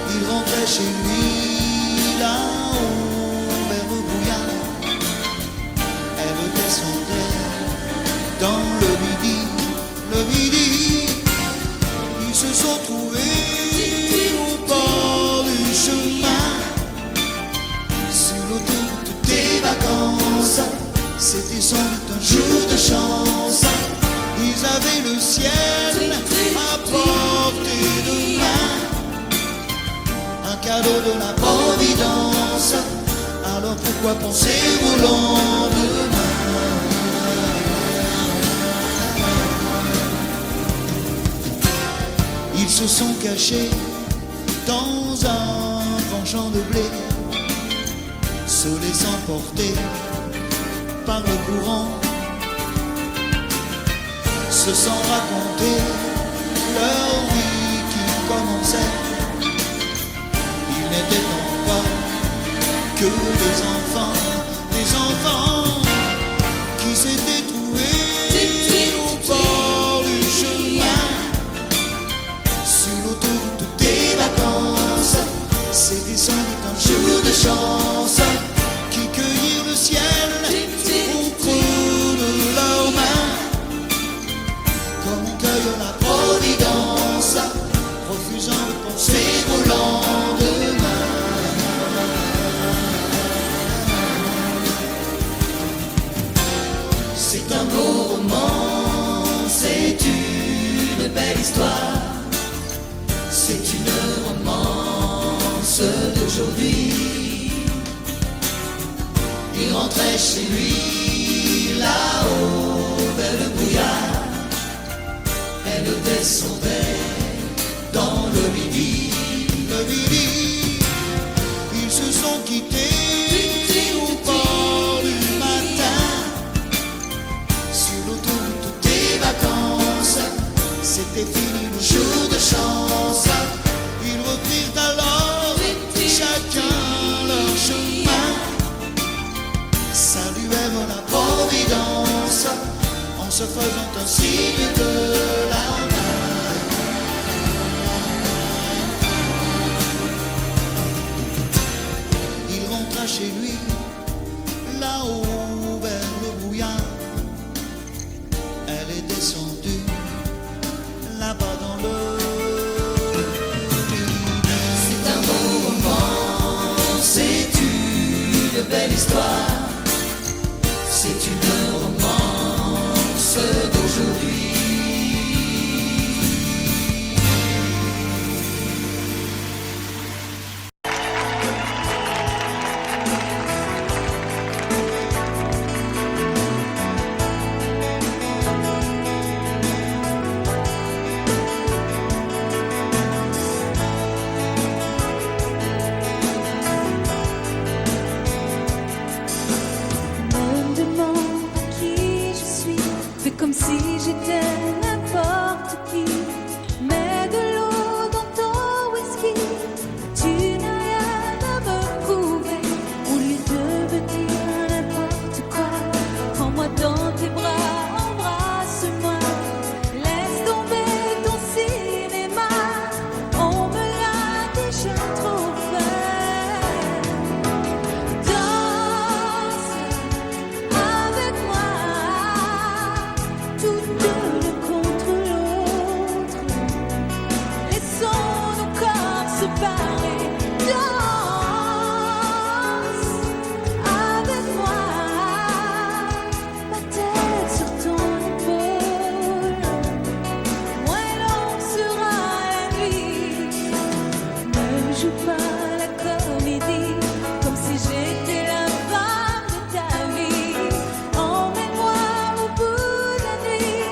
Il rentrait chez lui là-haut vers le brouillard, elle descendait dans le midi, ils se sont trouvés au bord du chemin. Toutes tes vacances, c'était sans doute un jour de chance. Ils avaient le ciel à portée de main, un cadeau de la Providence. Alors pourquoi penser au lendemain? Ils se sont cachés dans un grand champ de blé, se laissant porter par le courant, se sont racontés leur vie qui commençait. Ils n'étaient donc pas que des enfants qui s'étaient trouvés au bord du chemin. Sur l'autoroute des vacances, c'était sans doute un jour de chance, qui cueillirent le ciel au creux de leurs mains, comme on cueille la Providence, refusant de penser au lendemain. C'est un beau roman, c'est une belle histoire, c'est une romance d'aujourd'hui. Il rentrait chez lui là-haut vers le brouillard, elle descendait dans le midi. Ils se sont quittés au bord du matin, sur l'autoroute des vacances. C'était fini le jour de chance. Ils reprirent alors chacun leur chemin, saluèrent la Providence en se faisant un signe de la main. Il rentra chez lui là-haut vers le brouillard. Elle est descendue là-bas dans le vide. C'est un beau roman, c'est une belle histoire, c'est une romance d'aujourd'hui. Comme si j'étais n'importe qui. Mets de l'eau dans ton whisky. Tu n'as rien à me prouver. Au lieu de me dire n'importe quoi, prends-moi dans tes bras, embrasse-moi. Laisse tomber ton cinéma. On me l'a déjà trop fait. Danse avec moi. Tout l'un contre l'autre, laissons nos corps se parler. Danse avec moi, ma tête sur ton épaule. Moi l'on sera la nuit. Ne joue pas la comédie comme si j'étais la femme de ta vie. Emmène-moi au bout de la nuit.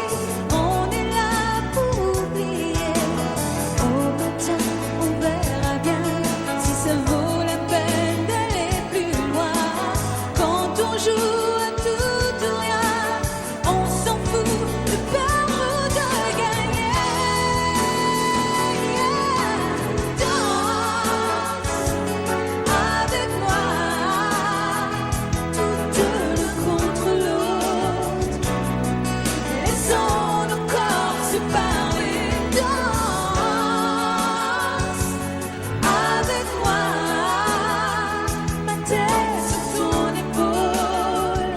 On est là pour oublier. Au matin, on verra bien si ça vaut la peine d'aller plus loin. Quand on joue à tout ou rien, on s'en fout de perdre ou de gagner. Danse avec moi, tout l'un contre l'autre. Laissons nos corps se parler. Danse avec moi, ma tête sur ton épaule.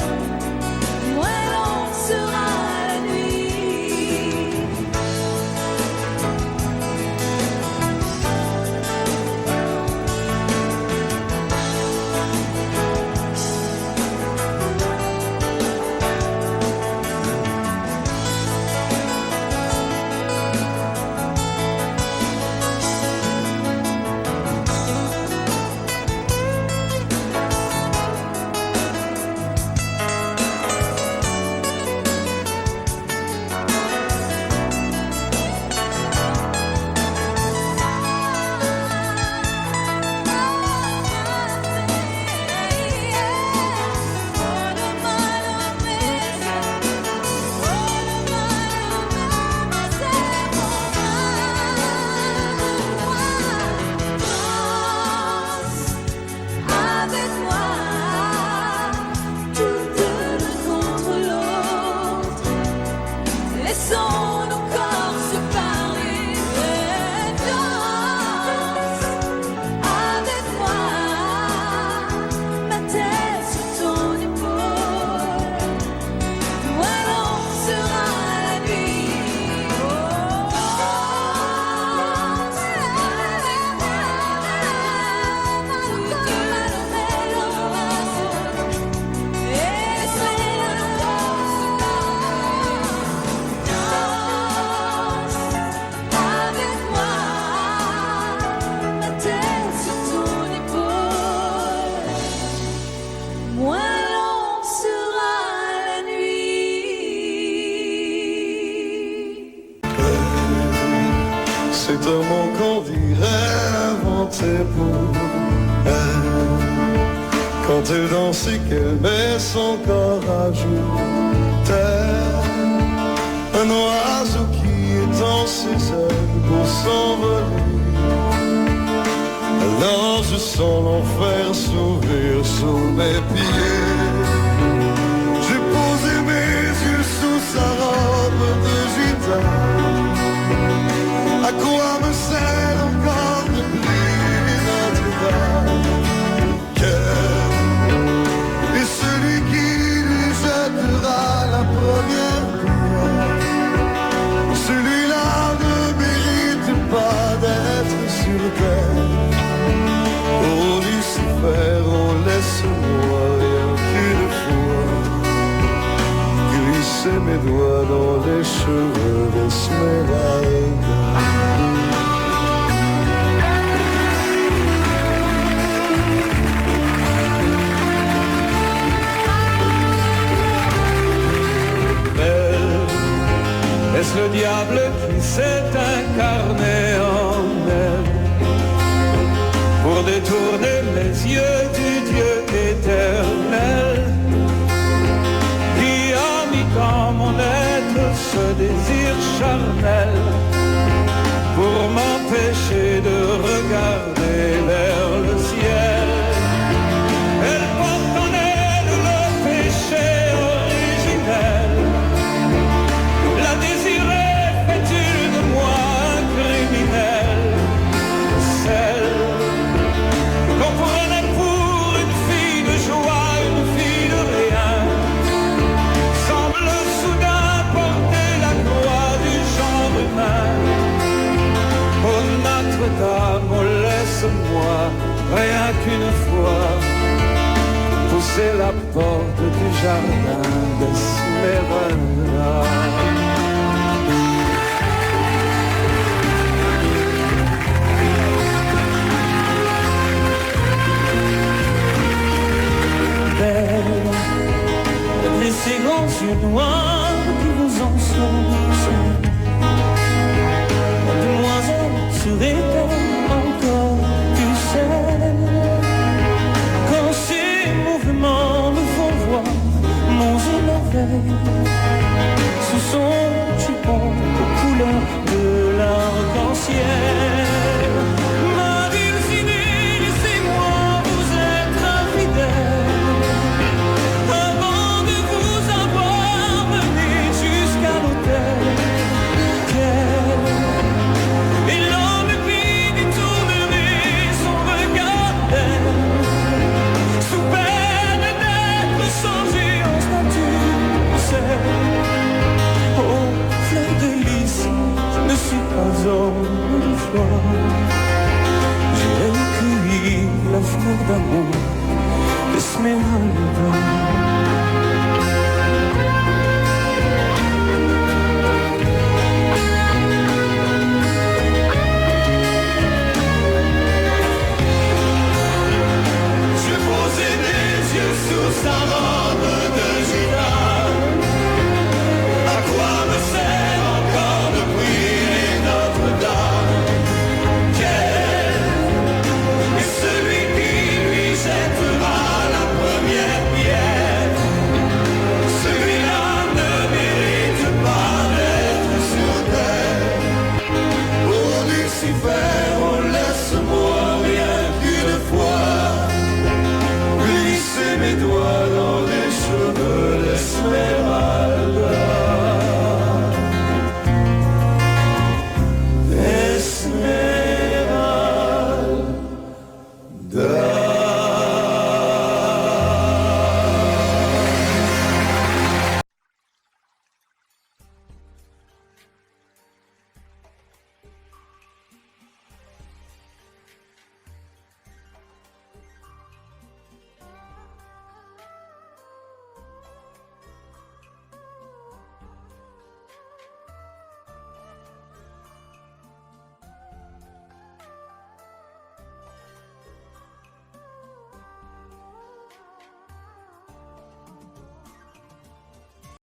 Moi l'on sera la nuit. Avec moi, tout l'un contre l'autre. Laissons nos corps se parler. Danse avec moi, ma tête sur ton épaule. Moi l'on sera la nuit. Danse avec moi, ma tête sur ton épaule. Moi l'on sera la nuit. C'est un mot qu'on dirait inventé pour elle. Quand elle danse et qu'elle met son corps à jour, terre, un oiseau qui étend ses ailes pour s'envoler. Alors je sens l'enfer s'ouvrir sous mes pieds. J'ai posé mes yeux sous sa robe de gitane. À quoi me sert encore de briller notre âme? Quel est celui mes doigts dans les cheveux d'Esmeralda. Est-ce le diable qui s'est incarné en elle pour détourner les yeux du Dieu éternel qui a mis dans mon être ce désir charnel pour m'empêcher de regarder vers le ciel? Elle porte en elle le péché originel. La désirée fait-il de moi un criminel? Celle qu'on prenait pour une fille de joie, une fille de rien, semble soudain porter la croix du genre humain. Oh Notre-Dame, oh laisse-moi rien qu'une fois pousser la porte du jardin d'Esmeralda. Et ces grands yeux noirs qui vous enfoncent, demoiselle, serait-elle encore du sel? Quand ces mouvements me font voir mon émerveil sous son jupon aux couleurs de l'arc-en-ciel. Ma dulcinée, laissez-moi vous être infidèle avant de vous avoir mené jusqu'à l'hôtel. Et l'homme qui détournerait son regard d'elle, sous peine d'être changé en statue de sel. Oh, fleur de lys, je ne suis pas homme de foi. J'ai cueilli la fleur d'amour d'Esmeralda. J'ai posé mes yeux sous sa robe.